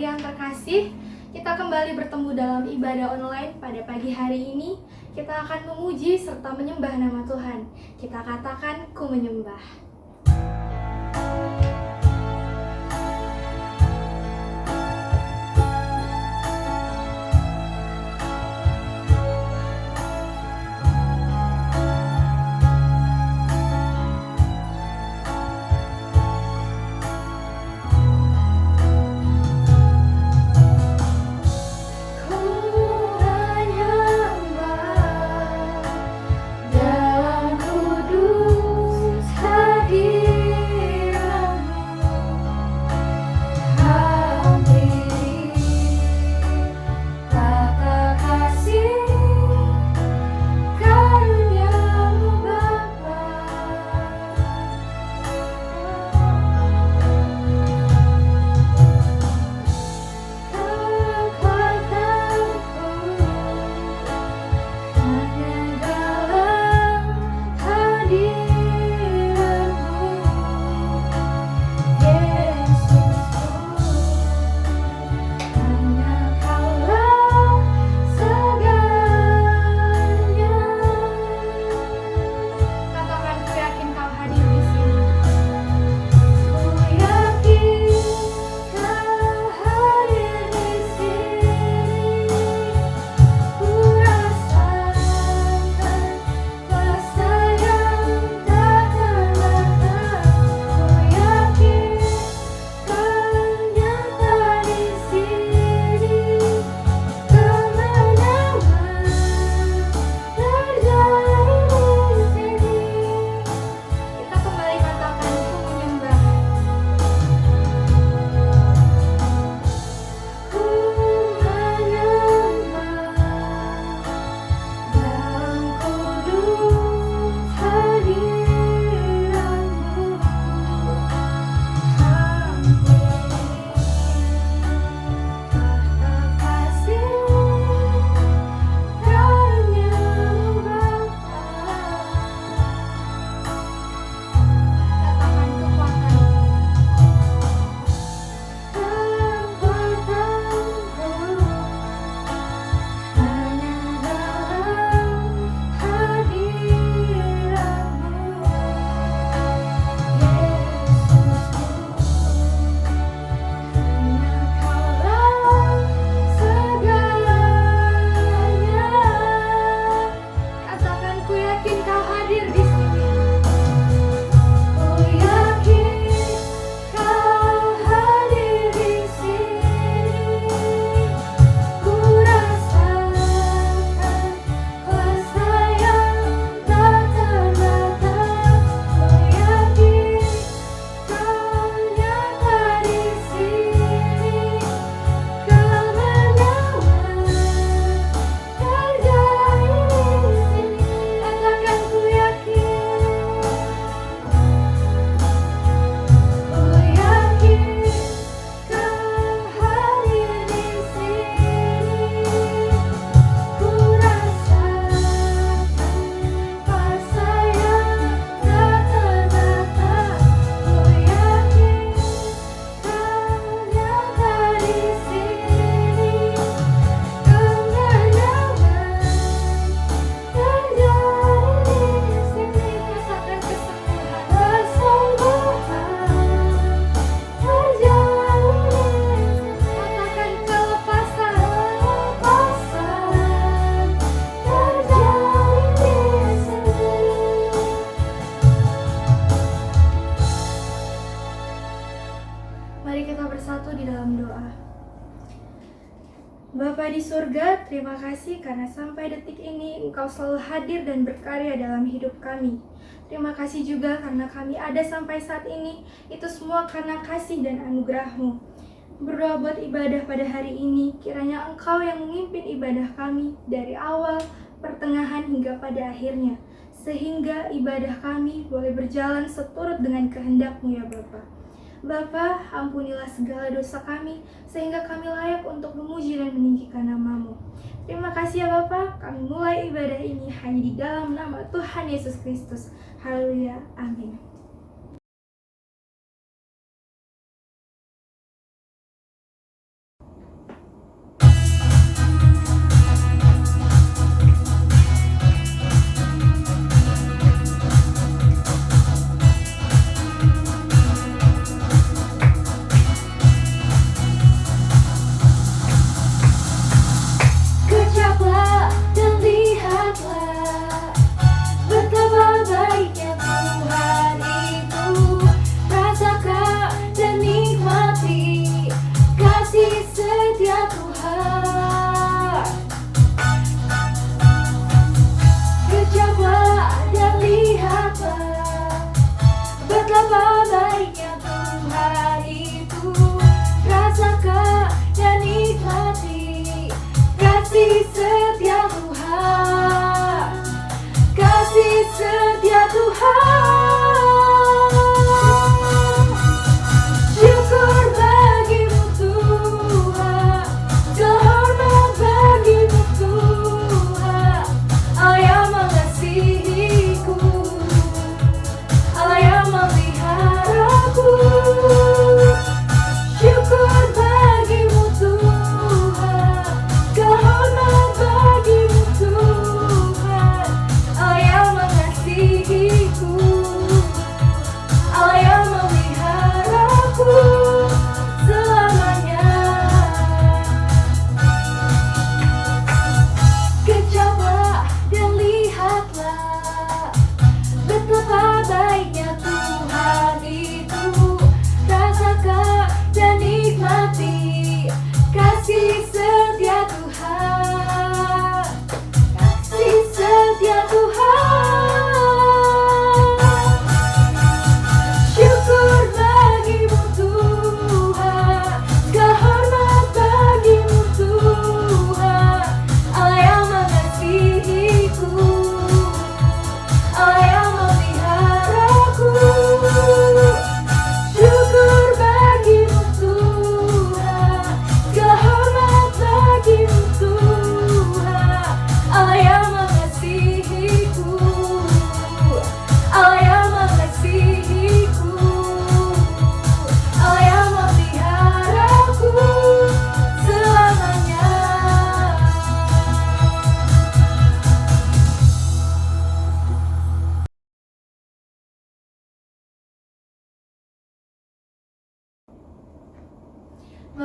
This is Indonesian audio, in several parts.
yang terkasih, kita kembali bertemu dalam ibadah online pada pagi hari ini. Kita akan memuji serta menyembah nama Tuhan. Kita katakan, ku menyembah. Mari kita bersatu di dalam doa. Bapa di surga, terima kasih karena sampai detik ini Engkau selalu hadir dan berkarya dalam hidup kami. Terima kasih juga karena kami ada sampai saat ini, itu semua karena kasih dan anugerah-Mu. Berdoa buat ibadah pada hari ini, kiranya Engkau yang memimpin ibadah kami dari awal, pertengahan hingga pada akhirnya. Sehingga ibadah kami boleh berjalan seturut dengan kehendak-Mu ya Bapa. Bapa, ampunilah segala dosa kami, sehingga kami layak untuk memuji dan meninggikan nama-Mu. Terima kasih ya Bapa, kami mulai ibadah ini hanya di dalam nama Tuhan Yesus Kristus. Haleluya, amin.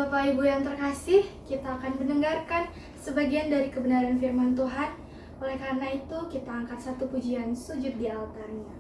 Bapak Ibu yang terkasih, kita akan mendengarkan sebagian dari kebenaran firman Tuhan. Oleh karena itu, kita angkat satu pujian sujud di altarnya.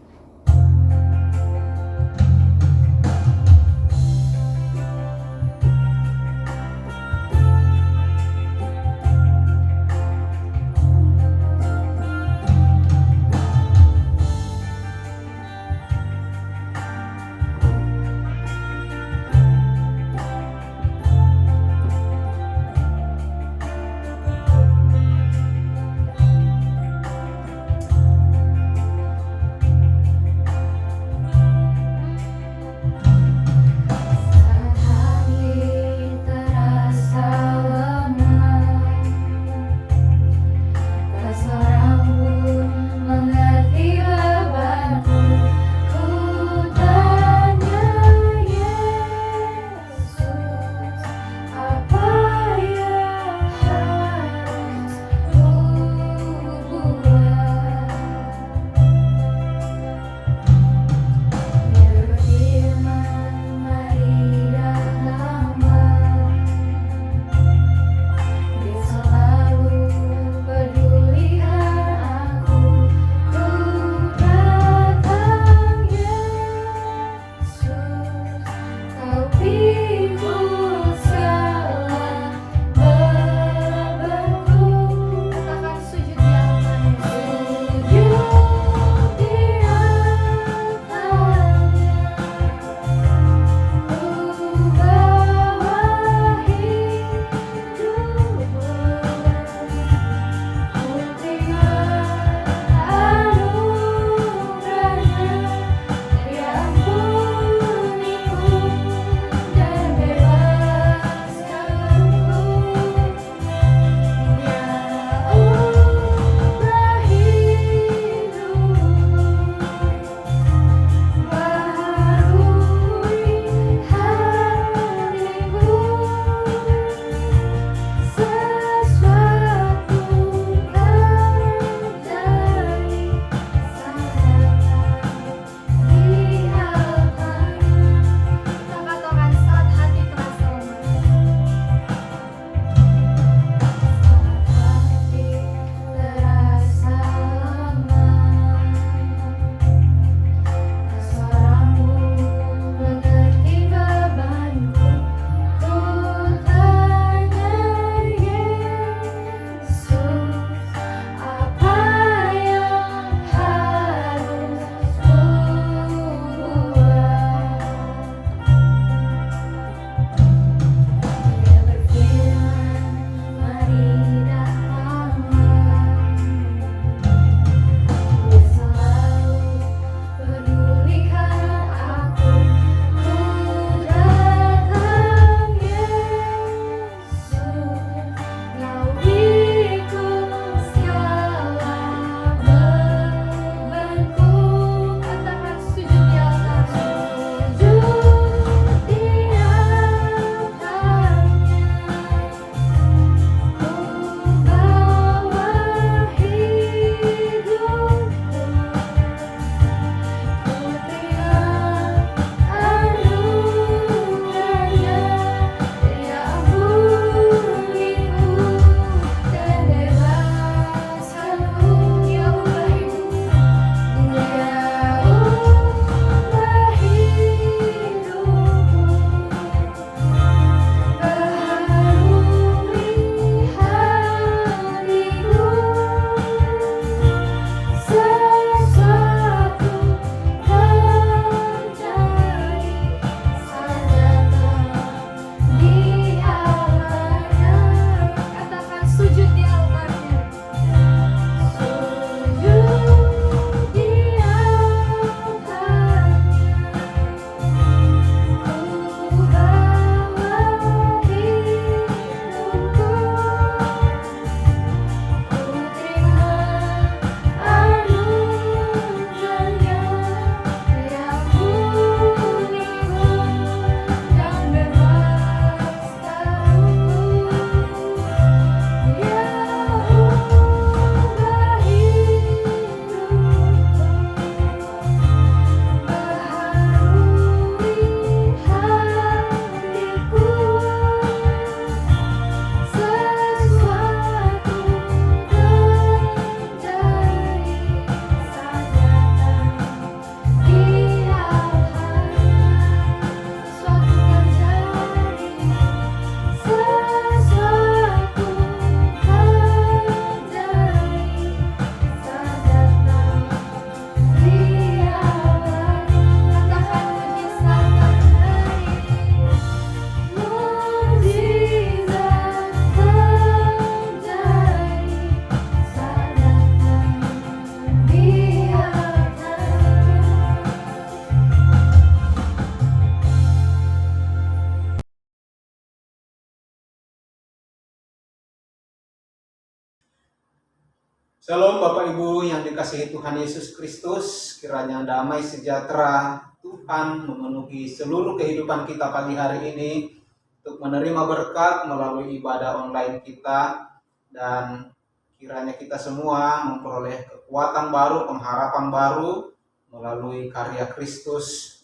Shalom Bapak Ibu yang dikasihi Tuhan Yesus Kristus, kiranya damai sejahtera Tuhan memenuhi seluruh kehidupan kita pagi hari ini untuk menerima berkat melalui ibadah online kita, dan kiranya kita semua memperoleh kekuatan baru, pengharapan baru melalui karya Kristus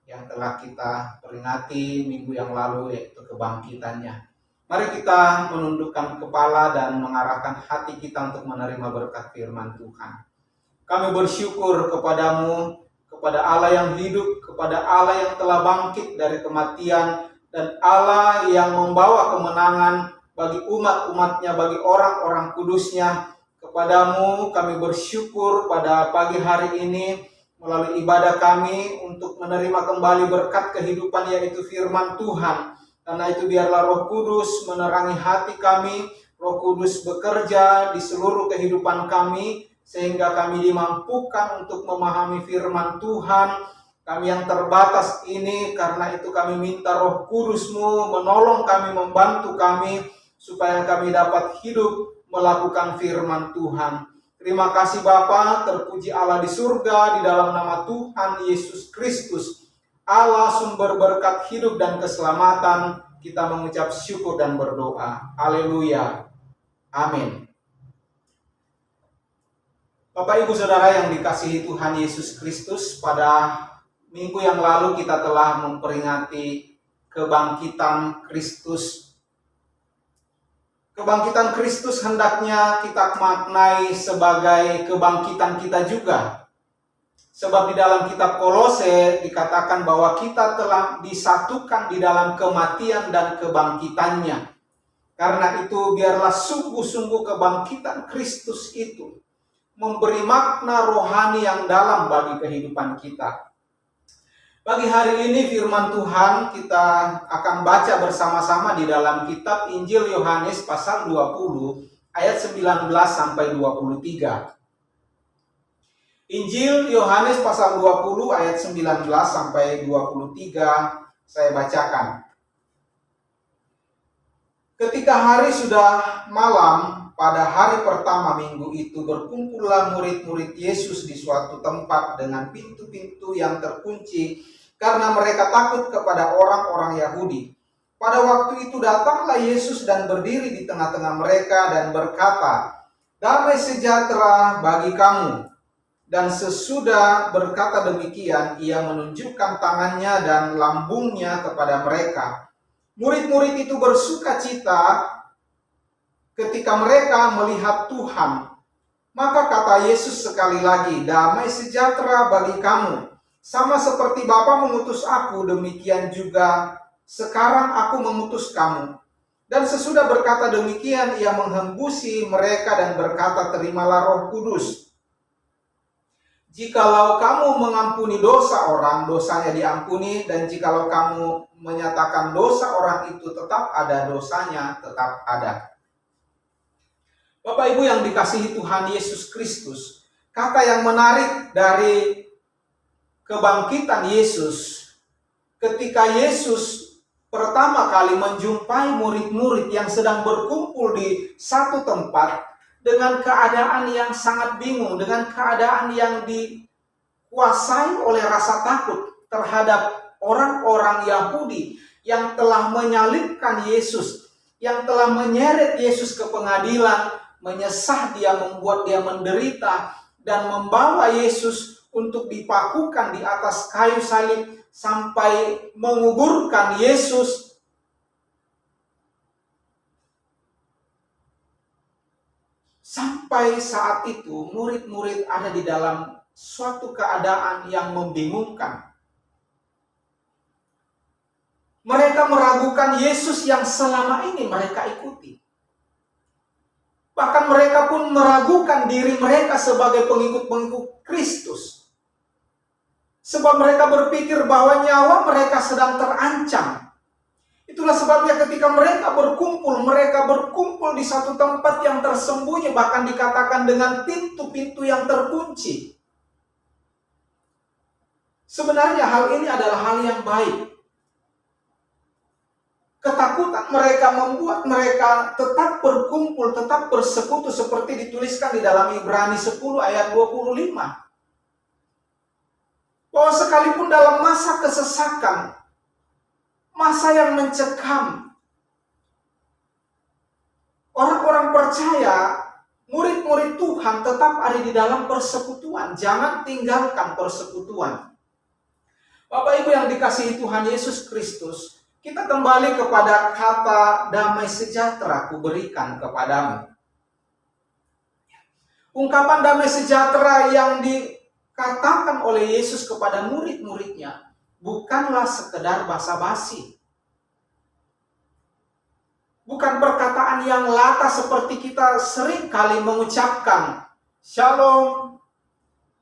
yang telah kita peringati minggu yang lalu, yaitu kebangkitannya. Mari kita menundukkan kepala dan mengarahkan hati kita untuk menerima berkat firman Tuhan. Kami bersyukur kepadamu, kepada Allah yang hidup, kepada Allah yang telah bangkit dari kematian, dan Allah yang membawa kemenangan bagi umat-umatnya, bagi orang-orang kudusnya. Kepadamu kami bersyukur pada pagi hari ini melalui ibadah kami untuk menerima kembali berkat kehidupan, yaitu firman Tuhan. Karena itu biarlah Roh Kudus menerangi hati kami, Roh Kudus bekerja di seluruh kehidupan kami, sehingga kami dimampukan untuk memahami firman Tuhan. Kami yang terbatas ini, karena itu kami minta Roh Kudus-Mu menolong kami, membantu kami, supaya kami dapat hidup melakukan firman Tuhan. Terima kasih Bapa, terpuji Allah di surga, di dalam nama Tuhan Yesus Kristus, Allah sumber berkat hidup dan keselamatan, kita mengucap syukur dan berdoa. Haleluya. Amin. Bapak Ibu Saudara yang dikasihi Tuhan Yesus Kristus, pada minggu yang lalu kita telah memperingati kebangkitan Kristus. Kebangkitan Kristus hendaknya kita maknai sebagai kebangkitan kita juga. Sebab di dalam kitab Kolose dikatakan bahwa kita telah disatukan di dalam kematian dan kebangkitannya. Karena itu biarlah sungguh-sungguh kebangkitan Kristus itu memberi makna rohani yang dalam bagi kehidupan kita. Pagi hari ini firman Tuhan kita akan baca bersama-sama di dalam kitab Injil Yohanes pasal 20 ayat 19 sampai 23. Injil Yohanes pasal 20 ayat 19 sampai 23 saya bacakan. Ketika hari sudah malam, pada hari pertama minggu itu berkumpullah murid-murid Yesus di suatu tempat dengan pintu-pintu yang terkunci karena mereka takut kepada orang-orang Yahudi. Pada waktu itu datanglah Yesus dan berdiri di tengah-tengah mereka dan berkata, "Damai sejahtera bagi kamu." Dan sesudah berkata demikian, ia menunjukkan tangannya dan lambungnya kepada mereka. Murid-murid itu bersuka cita ketika mereka melihat Tuhan. Maka kata Yesus sekali lagi, "Damai sejahtera bagi kamu. Sama seperti Bapa mengutus aku, demikian juga sekarang aku mengutus kamu." Dan sesudah berkata demikian, ia menghembusi mereka dan berkata, "Terimalah Roh Kudus. Jikalau kamu mengampuni dosa orang, dosanya diampuni, dan jikalau kamu menyatakan dosa orang itu tetap ada, dosanya tetap ada." Bapak Ibu yang dikasihi Tuhan Yesus Kristus, kata yang menarik dari kebangkitan Yesus, ketika Yesus pertama kali menjumpai murid-murid yang sedang berkumpul di satu tempat, dengan keadaan yang sangat bingung, dengan keadaan yang dikuasai oleh rasa takut terhadap orang-orang Yahudi yang telah menyalibkan Yesus, yang telah menyeret Yesus ke pengadilan, menyesah dia, membuat dia menderita, dan membawa Yesus untuk dipakukan di atas kayu salib sampai menguburkan Yesus. Sampai saat itu murid-murid ada di dalam suatu keadaan yang membingungkan. Mereka meragukan Yesus yang selama ini mereka ikuti. Bahkan mereka pun meragukan diri mereka sebagai pengikut-pengikut Kristus. Sebab mereka berpikir bahwa nyawa mereka sedang terancam. Itulah sebabnya ketika mereka berkumpul di satu tempat yang tersembunyi, bahkan dikatakan dengan pintu-pintu yang terkunci. Sebenarnya hal ini adalah hal yang baik. Ketakutan mereka membuat mereka tetap berkumpul, tetap bersekutu seperti dituliskan di dalam Ibrani 10 ayat 25. Bahwa sekalipun dalam masa kesesakan, masa yang mencekam, orang-orang percaya, murid-murid Tuhan tetap ada di dalam persekutuan. Jangan tinggalkan persekutuan. Bapak Ibu yang dikasihi Tuhan Yesus Kristus, kita kembali kepada kata damai sejahtera kuberikan kepadamu. Ungkapan damai sejahtera yang dikatakan oleh Yesus kepada murid-muridnya bukanlah sekedar basa-basi. Bukan perkataan yang lata seperti kita sering kali mengucapkan Shalom,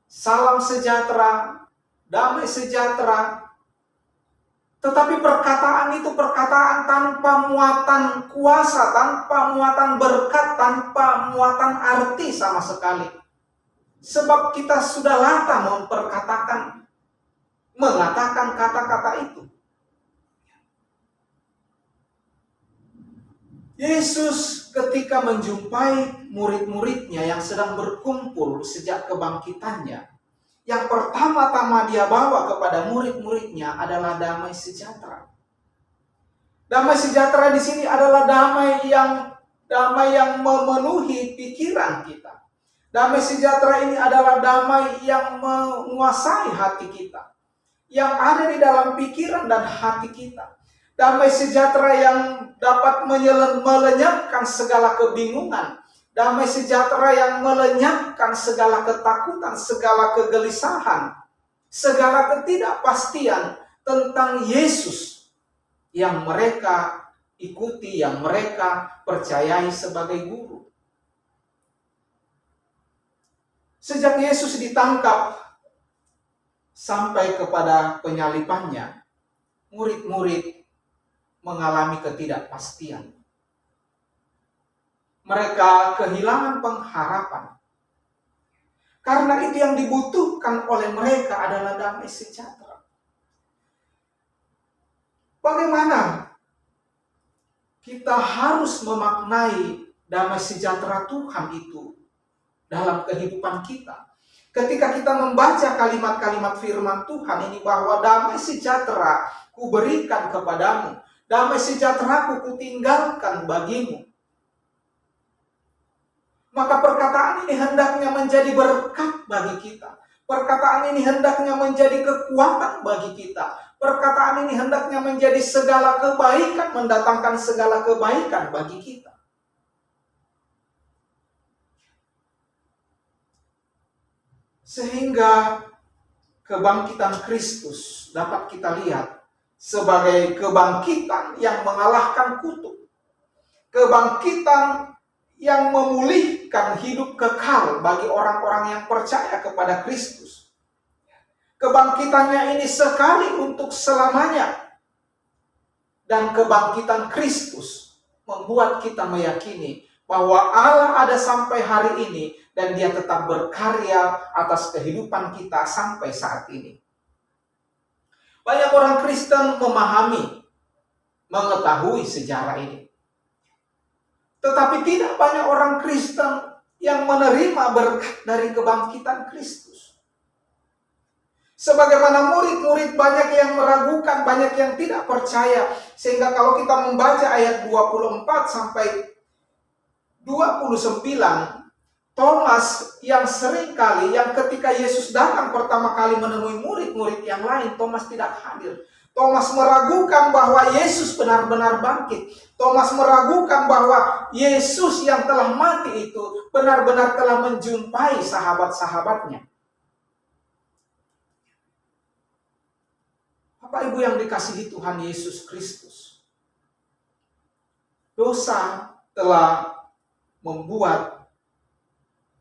salam sejahtera, damai sejahtera. Tetapi perkataan itu perkataan tanpa muatan kuasa, tanpa muatan berkat, tanpa muatan arti sama sekali. Sebab kita sudah lata mengatakan kata-kata itu. Yesus ketika menjumpai murid-muridnya yang sedang berkumpul sejak kebangkitannya, yang pertama-tama dia bawa kepada murid-muridnya adalah damai sejahtera. Damai sejahtera di sini adalah damai yang memenuhi pikiran kita. Damai sejahtera ini adalah damai yang menguasai hati kita, yang ada di dalam pikiran dan hati kita. Damai sejahtera yang dapat melenyapkan segala kebingungan. Damai sejahtera yang melenyapkan segala ketakutan, segala kegelisahan, segala ketidakpastian tentang Yesus yang mereka ikuti, yang mereka percayai sebagai guru. Sejak Yesus ditangkap sampai kepada penyalibannya, murid-murid mengalami ketidakpastian. Mereka kehilangan pengharapan. Karena itu yang dibutuhkan oleh mereka adalah damai sejahtera. Bagaimana kita harus memaknai damai sejahtera Tuhan itu dalam kehidupan kita? Ketika kita membaca kalimat-kalimat firman Tuhan ini bahwa damai sejahtera kuberikan kepadamu, damai sejahtera kutinggalkan bagimu. Maka perkataan ini hendaknya menjadi berkat bagi kita. Perkataan ini hendaknya menjadi kekuatan bagi kita. Perkataan ini hendaknya menjadi segala kebaikan, mendatangkan segala kebaikan bagi kita. Sehingga kebangkitan Kristus dapat kita lihat sebagai kebangkitan yang mengalahkan kutuk. Kebangkitan yang memulihkan hidup kekal bagi orang-orang yang percaya kepada Kristus. Kebangkitannya ini sekali untuk selamanya. Dan kebangkitan Kristus membuat kita meyakini bahwa Allah ada sampai hari ini dan Dia tetap berkarya atas kehidupan kita sampai saat ini. Banyak orang Kristen memahami, mengetahui sejarah ini. Tetapi tidak banyak orang Kristen yang menerima berkat dari kebangkitan Kristus. Sebagaimana murid-murid banyak yang meragukan, banyak yang tidak percaya. Sehingga kalau kita membaca ayat 24 sampai 29, Thomas yang seringkali, yang ketika Yesus datang pertama kali menemui murid-murid yang lain, Thomas tidak hadir. Thomas meragukan bahwa Yesus benar-benar bangkit. Thomas meragukan bahwa Yesus yang telah mati itu benar-benar telah menjumpai sahabat-sahabatnya. Bapak Ibu yang dikasihi Tuhan Yesus Kristus, dosa telah membuat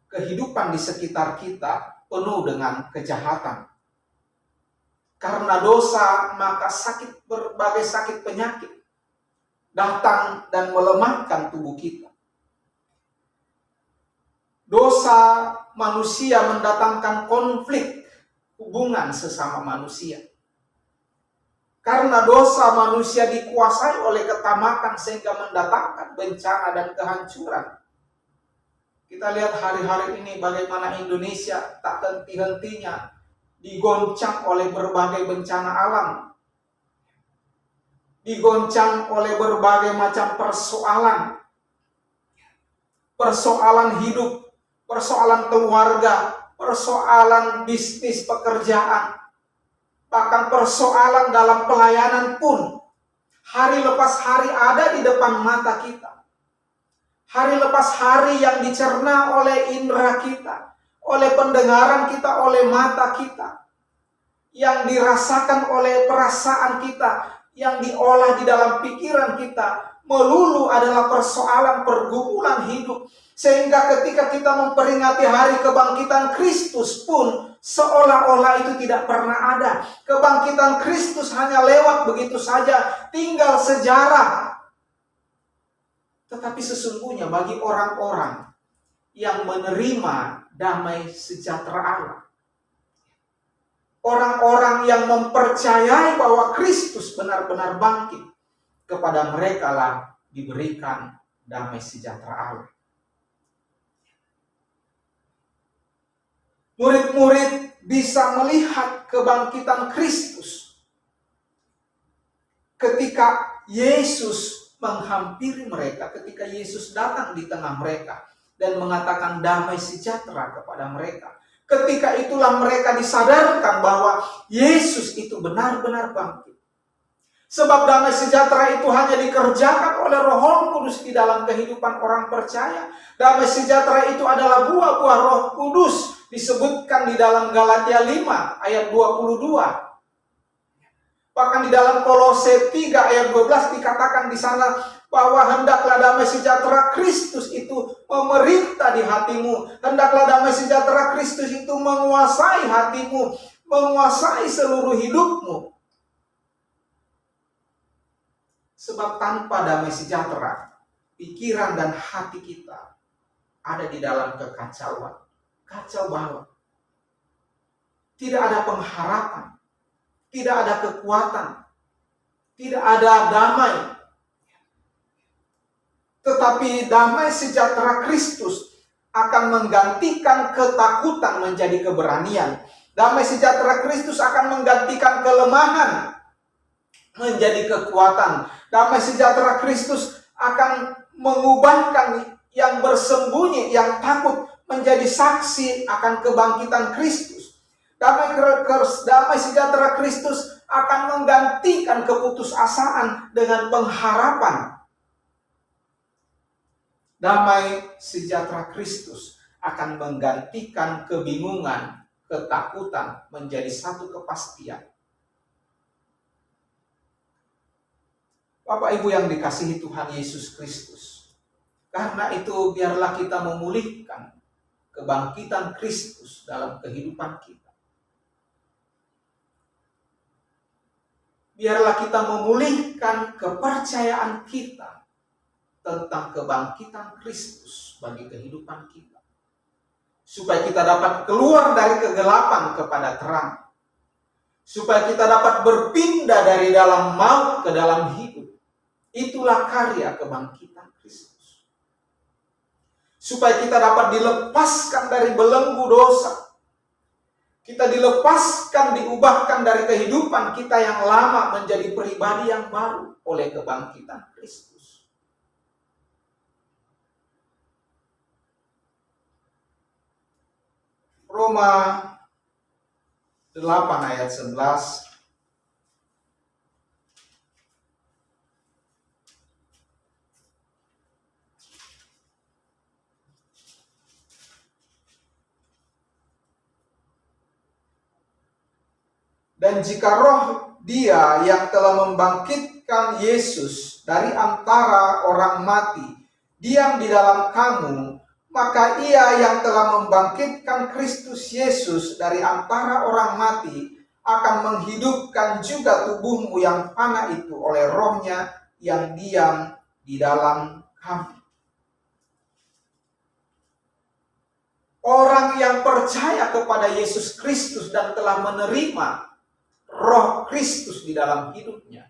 kehidupan di sekitar kita penuh dengan kejahatan. Karena dosa, maka berbagai sakit penyakit datang dan melemahkan tubuh kita. Dosa manusia mendatangkan konflik hubungan sesama manusia. Karena dosa manusia dikuasai oleh ketamakan sehingga mendatangkan bencana dan kehancuran. Kita lihat hari-hari ini bagaimana Indonesia tak henti-hentinya digoncang oleh berbagai bencana alam. Digoncang oleh berbagai macam persoalan. Persoalan hidup, persoalan keluarga, persoalan bisnis pekerjaan. Bahkan persoalan dalam pelayanan pun hari lepas hari ada di depan mata kita. Hari lepas hari yang dicerna oleh indera kita, oleh pendengaran kita, oleh mata kita. Yang dirasakan oleh perasaan kita, yang diolah di dalam pikiran kita, melulu adalah persoalan pergumulan hidup. Sehingga ketika kita memperingati hari kebangkitan Kristus pun seolah-olah itu tidak pernah ada. Kebangkitan Kristus hanya lewat begitu saja, tinggal sejarah. Tetapi sesungguhnya bagi orang-orang yang menerima damai sejahtera Allah, orang-orang yang mempercayai bahwa Kristus benar-benar bangkit, kepada mereka lah diberikan damai sejahtera Allah. Murid-murid bisa melihat kebangkitan Kristus ketika Yesus menghampiri mereka, ketika Yesus datang di tengah mereka dan mengatakan damai sejahtera kepada mereka. Ketika itulah mereka disadarkan bahwa Yesus itu benar-benar bangkit. Sebab damai sejahtera itu hanya dikerjakan oleh Roh Kudus di dalam kehidupan orang percaya. Damai sejahtera itu adalah buah-buah Roh Kudus, disebutkan di dalam Galatia 5 ayat 22. Bahkan di dalam Kolose 3 ayat 12 dikatakan di sana bahwa hendaklah damai sejahtera Kristus itu memerintah di hatimu. Hendaklah damai sejahtera Kristus itu menguasai hatimu, menguasai seluruh hidupmu. Sebab tanpa damai sejahtera, pikiran dan hati kita ada di dalam kekacauan, kacau balau. Tidak ada pengharapan, tidak ada kekuatan, tidak ada damai. Tetapi damai sejahtera Kristus akan menggantikan ketakutan menjadi keberanian. Damai sejahtera Kristus akan menggantikan kelemahan menjadi kekuatan. Damai sejahtera Kristus akan mengubahkan yang bersembunyi, yang takut menjadi saksi akan kebangkitan Kristus. Damai sejahtera Kristus akan menggantikan keputusasaan dengan pengharapan. Damai sejahtera Kristus akan menggantikan kebingungan, ketakutan menjadi satu kepastian. Bapak Ibu yang dikasihi Tuhan Yesus Kristus, karena itu biarlah kita memulihkan kebangkitan Kristus dalam kehidupan kita. Biarlah kita memulihkan kepercayaan kita tentang kebangkitan Kristus bagi kehidupan kita. Supaya kita dapat keluar dari kegelapan kepada terang. Supaya kita dapat berpindah dari dalam maut ke dalam hidup. Itulah karya kebangkitan Kristus. Supaya kita dapat dilepaskan dari belenggu dosa. Kita dilepaskan, diubahkan dari kehidupan kita yang lama menjadi pribadi yang baru oleh kebangkitan Kristus. Roma 8 ayat 11. Dan jika roh Dia yang telah membangkitkan Yesus dari antara orang mati diam di dalam kamu, maka Ia yang telah membangkitkan Kristus Yesus dari antara orang mati akan menghidupkan juga tubuhmu yang fana itu oleh rohnya yang diam di dalam kamu. Orang yang percaya kepada Yesus Kristus dan telah menerima roh Kristus di dalam hidupnya,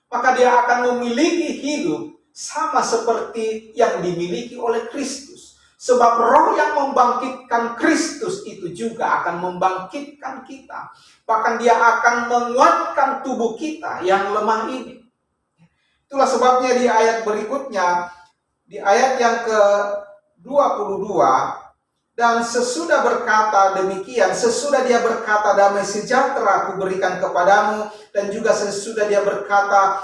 maka dia akan memiliki hidup sama seperti yang dimiliki oleh Kristus. Sebab roh yang membangkitkan Kristus itu juga akan membangkitkan kita. Bahkan dia akan menguatkan tubuh kita yang lemah ini. Itulah sebabnya di ayat berikutnya, di ayat yang ke-22, dan sesudah berkata demikian, sesudah dia berkata damai sejahtera aku berikan kepadamu, dan juga sesudah dia berkata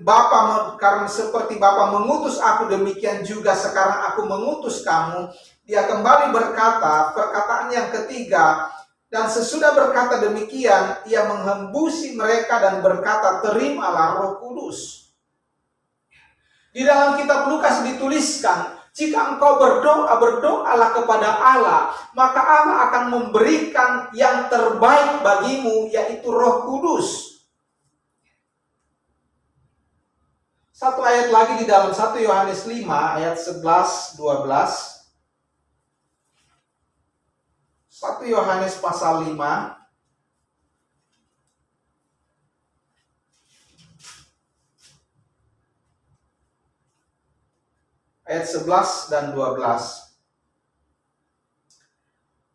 Bapa, karena seperti Bapa mengutus aku, demikian juga sekarang aku mengutus kamu. Dia kembali berkata, perkataan yang ketiga, dan sesudah berkata demikian, ia menghembusi mereka dan berkata, terimalah Roh Kudus. Di dalam kitab Lukas dituliskan, jika engkau berdoa, berdoalah kepada Allah, maka Allah akan memberikan yang terbaik bagimu, yaitu Roh Kudus. Satu ayat lagi di dalam 1 Yohanes 5 ayat 11-12. 1 Yohanes pasal 5 ayat 11 dan 12.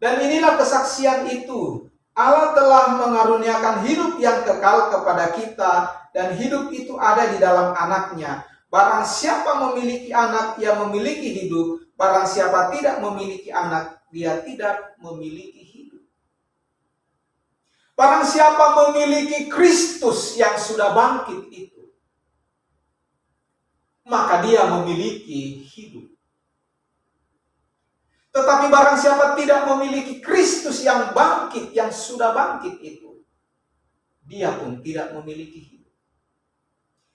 Dan inilah kesaksian itu, Allah telah mengaruniakan hidup yang kekal kepada kita, dan hidup itu ada di dalam Anaknya. Barang siapa memiliki anak, ia memiliki hidup. Barang siapa tidak memiliki anak, dia tidak memiliki hidup. Barang siapa memiliki Kristus yang sudah bangkit itu, maka dia memiliki hidup. Tetapi barang siapa tidak memiliki Kristus yang bangkit, yang sudah bangkit itu, dia pun tidak memiliki hidup.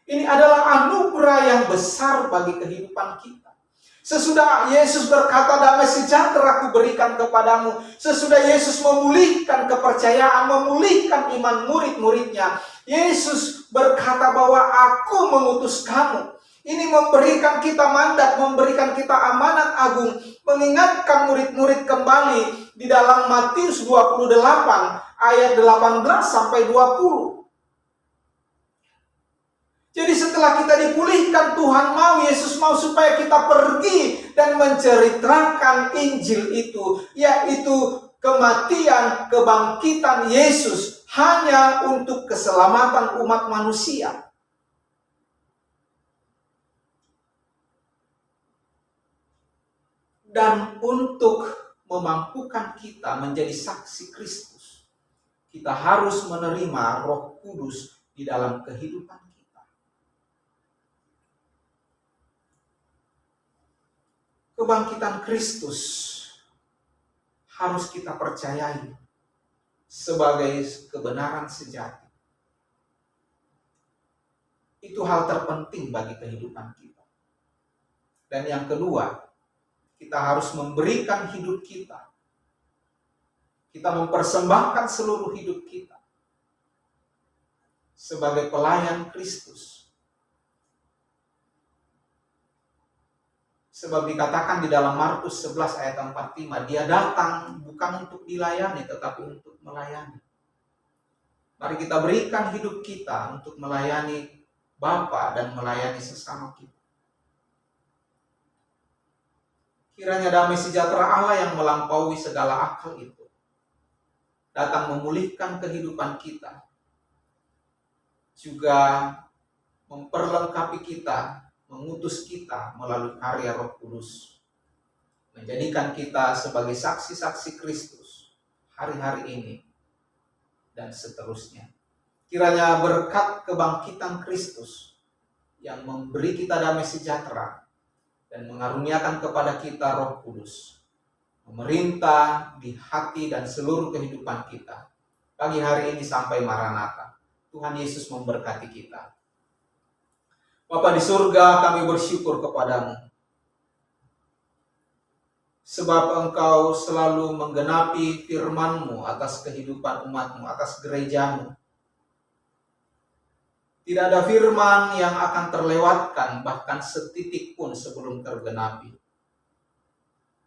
Ini adalah anugerah yang besar bagi kehidupan kita. Sesudah Yesus berkata damai sejahtera aku berikan kepadamu, sesudah Yesus memulihkan kepercayaan, memulihkan iman murid-muridnya, Yesus berkata bahwa aku mengutus kamu. Ini memberikan kita mandat, memberikan kita amanat agung, mengingatkan murid-murid kembali di dalam Matius 28 ayat 18 sampai 20. Jadi setelah kita dipulihkan, Tuhan mau, Yesus mau supaya kita pergi dan menceritakan Injil itu, yaitu kematian, kebangkitan Yesus hanya untuk keselamatan umat manusia. Dan untuk memampukan kita menjadi saksi Kristus, kita harus menerima Roh Kudus di dalam kehidupan kita. Kebangkitan Kristus harus kita percayai sebagai kebenaran sejati. Itu hal terpenting bagi kehidupan kita. Dan yang kedua, kita harus memberikan hidup kita. Kita mempersembahkan seluruh hidup kita sebagai pelayan Kristus. Sebab dikatakan di dalam Markus 11 ayat 45, dia datang bukan untuk dilayani, tetapi untuk melayani. Mari kita berikan hidup kita untuk melayani Bapa dan melayani sesama kita. Kiranya damai sejahtera Allah yang melampaui segala akal itu datang memulihkan kehidupan kita, juga memperlengkapi kita, mengutus kita melalui karya Roh Kudus, menjadikan kita sebagai saksi-saksi Kristus hari-hari ini dan seterusnya. Kiranya berkat kebangkitan Kristus yang memberi kita damai sejahtera dan mengaruniakan kepada kita Roh Kudus, memerintah di hati dan seluruh kehidupan kita pagi hari ini sampai Maranatha. Tuhan Yesus memberkati kita. Bapa di surga, kami bersyukur kepadamu, sebab Engkau selalu menggenapi firman-Mu atas kehidupan umat-Mu, atas gereja-Mu. Tidak ada firman yang akan terlewatkan, bahkan setitik pun sebelum tergenapi.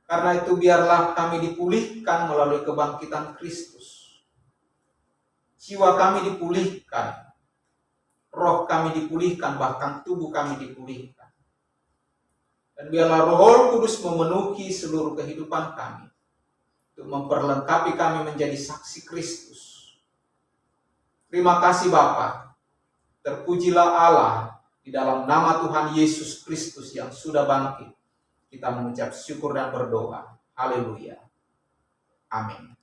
Karena itu biarlah kami dipulihkan melalui kebangkitan Kristus, jiwa kami dipulihkan, roh kami dipulihkan, bahkan tubuh kami dipulihkan. Dan biarlah Roh Kudus memenuhi seluruh kehidupan kami, untuk memperlengkapi kami menjadi saksi Kristus. Terima kasih Bapa. Terpujilah Allah. Di dalam nama Tuhan Yesus Kristus yang sudah bangkit, kita mengucap syukur dan berdoa. Haleluya. Amin.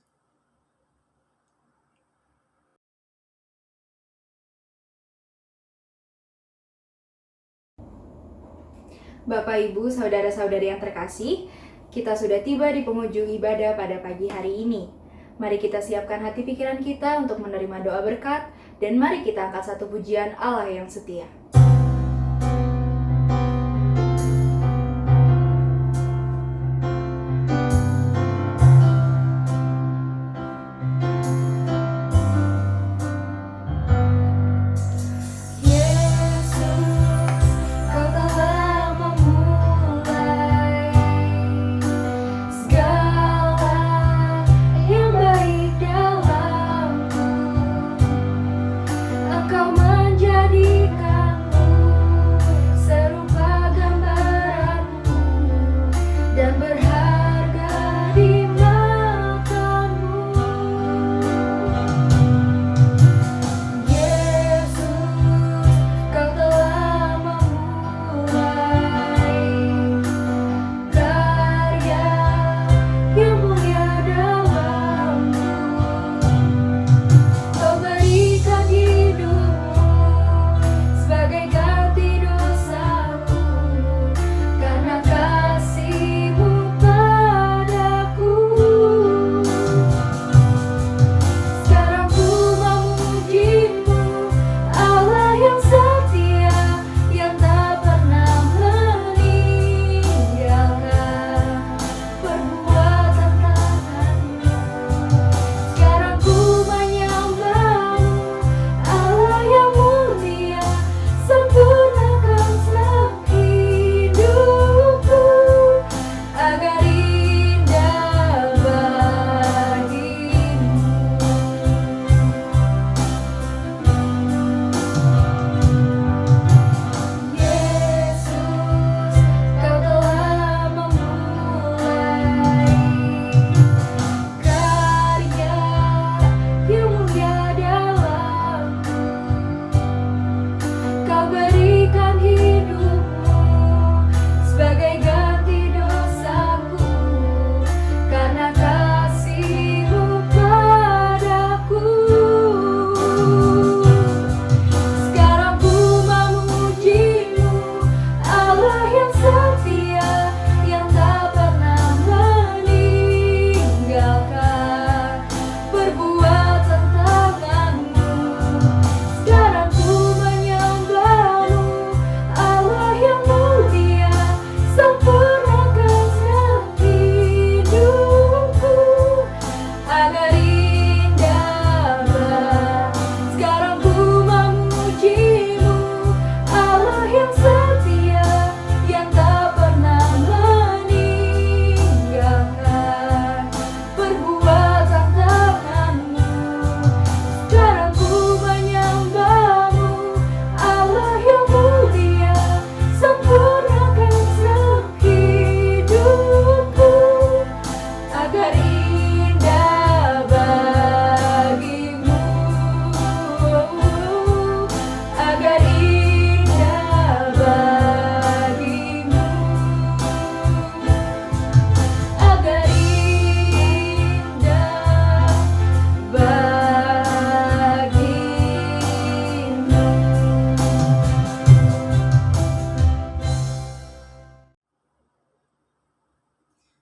Bapak, Ibu, saudara-saudari yang terkasih, kita sudah tiba di penghujung ibadah pada pagi hari ini. Mari kita siapkan hati pikiran kita untuk menerima doa berkat, dan mari kita angkat satu pujian Allah yang setia.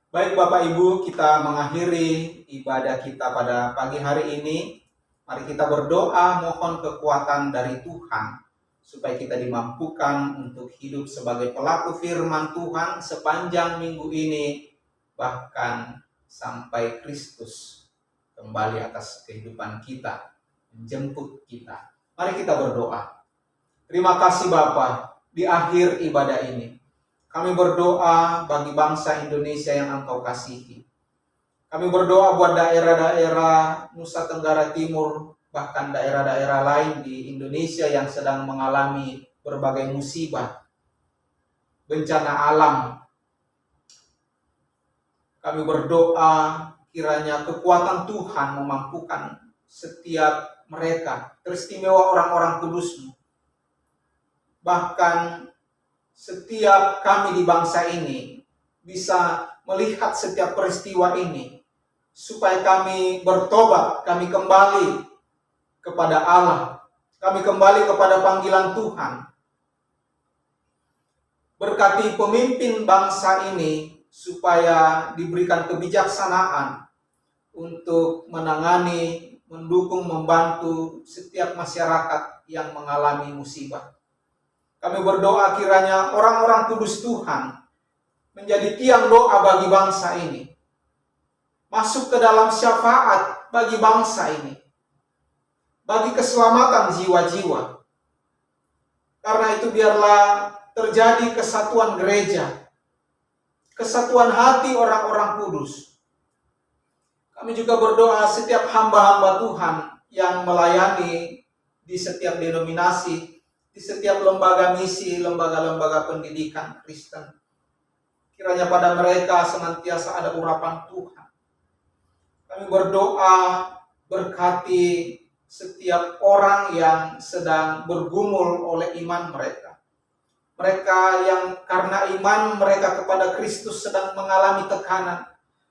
Baik Bapak Ibu, kita mengakhiri ibadah kita pada pagi hari ini. Mari kita berdoa mohon kekuatan dari Tuhan, supaya kita dimampukan untuk hidup sebagai pelaku firman Tuhan sepanjang minggu ini, bahkan sampai Kristus kembali atas kehidupan kita, menjemput kita. Mari kita berdoa. Terima kasih Bapa, di akhir ibadah ini kami berdoa bagi bangsa Indonesia yang Engkau kasihi. Kami berdoa buat daerah-daerah Nusa Tenggara Timur bahkan daerah-daerah lain di Indonesia yang sedang mengalami berbagai musibah, bencana alam. Kami berdoa kiranya kekuatan Tuhan memampukan setiap mereka, teristimewa orang-orang kudus-Mu. Bahkan setiap kami di bangsa ini bisa melihat setiap peristiwa ini, supaya kami bertobat, kami kembali kepada Allah, kami kembali kepada panggilan Tuhan. Berkati pemimpin bangsa ini supaya diberikan kebijaksanaan untuk menangani, mendukung, membantu setiap masyarakat yang mengalami musibah. Kami berdoa kiranya orang-orang kudus Tuhan menjadi tiang doa bagi bangsa ini, masuk ke dalam syafaat bagi bangsa ini, bagi keselamatan jiwa-jiwa. Karena itu biarlah terjadi kesatuan gereja, kesatuan hati orang-orang kudus. Kami juga berdoa setiap hamba-hamba Tuhan yang melayani di setiap denominasi, di setiap lembaga misi, lembaga-lembaga pendidikan Kristen. Kiranya pada mereka senantiasa ada urapan Tuhan. Kami berdoa berkati setiap orang yang sedang bergumul oleh iman mereka. Mereka yang karena iman mereka kepada Kristus sedang mengalami tekanan,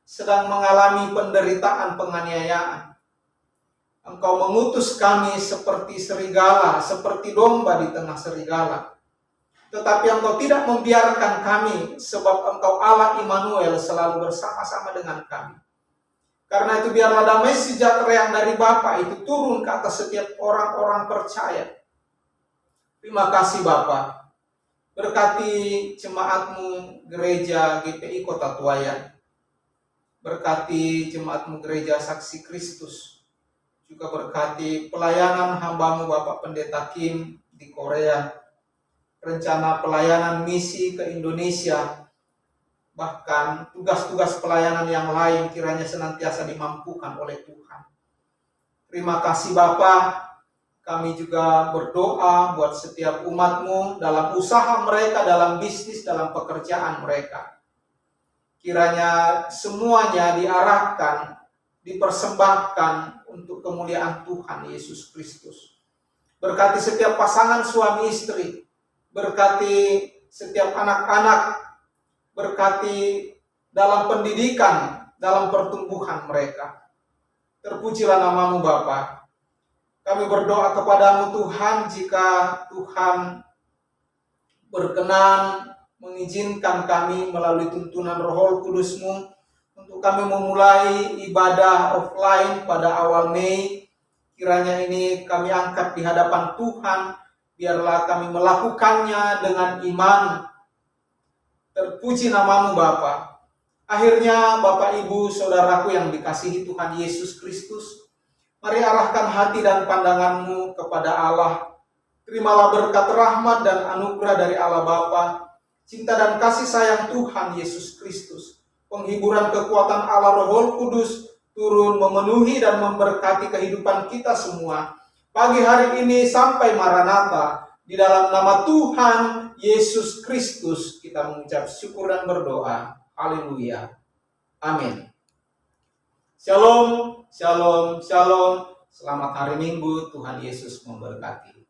sedang mengalami penderitaan, penganiayaan. Engkau mengutus kami seperti serigala, seperti domba di tengah serigala. Tetapi Engkau tidak membiarkan kami, sebab Engkau Allah Immanuel selalu bersama-sama dengan kami. Karena itu biarlah damai sejahtera yang dari Bapa itu turun ke atas setiap orang-orang percaya. Terima kasih Bapa. Berkati jemaat-Mu gereja GPI Kota Tuayan. Berkati jemaat-Mu gereja Saksi Kristus. Juga berkati pelayanan hamba-Mu Bapak Pendeta Kim di Korea. Rencana pelayanan misi ke Indonesia. Bahkan tugas-tugas pelayanan yang lain kiranya senantiasa dimampukan oleh Tuhan. Terima kasih Bapa. Kami juga berdoa buat setiap umat-Mu dalam usaha mereka, dalam bisnis, dalam pekerjaan mereka. Kiranya semuanya diarahkan, dipersembahkan untuk kemuliaan Tuhan Yesus Kristus. Berkati setiap pasangan suami istri, berkati setiap anak-anak, berkati dalam pendidikan, dalam pertumbuhan mereka. Terpujilah nama-Mu Bapa. Kami berdoa kepada-Mu Tuhan, jika Tuhan berkenan mengizinkan kami melalui tuntunan Roh Kudus-Mu untuk kami memulai ibadah offline pada awal Mei. Kiranya ini kami angkat di hadapan Tuhan, biarlah kami melakukannya dengan iman. Terpuji nama-Mu Bapa. Akhirnya Bapak Ibu Saudaraku yang dikasihi Tuhan Yesus Kristus, mari arahkan hati dan pandangan-Mu kepada Allah. Terimalah berkat rahmat dan anugerah dari Allah Bapa, cinta dan kasih sayang Tuhan Yesus Kristus, penghiburan kekuatan Allah Roh Kudus turun memenuhi dan memberkati kehidupan kita semua pagi hari ini sampai Maranatha. Di dalam nama Tuhan Yesus Kristus kita mengucap syukur dan berdoa. Haleluya. Amin. Shalom, shalom, shalom. Selamat hari Minggu. Tuhan Yesus memberkati.